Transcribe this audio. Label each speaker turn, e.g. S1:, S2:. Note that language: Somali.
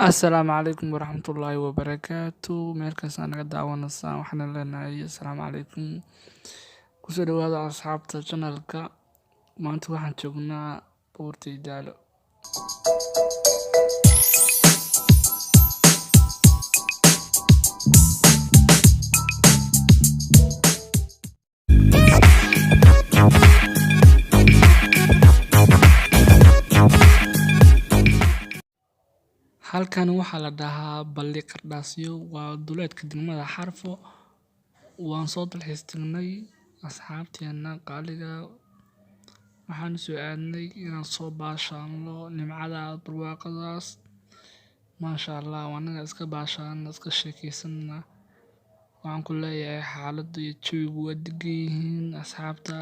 S1: Asalaamu calaykum waraxmatullaahi wabarakaatu. Meel kasta naga daawanaysaan waxaan leenahay asalaamu calaykum. Kusoo dhawaada asxaabta channelka. Maanta waxaan joognaa Buurtii Daalo. Halkan waxaa la dhahaa Balli Qardhaasyo, waa duleedka degmada Xarfo. Waan soo dalxiis tagnay asxaabteena qaaliga. Waxaan soo aadnay inaan soo baashaanno nimcada barwaaqadaas. Maasha Allah, waanaga iska baashaanna iska sheekaysanna. Waxaan ku leeyahay xaaladdu iyo jawigu waa degan yihiin asxaabta.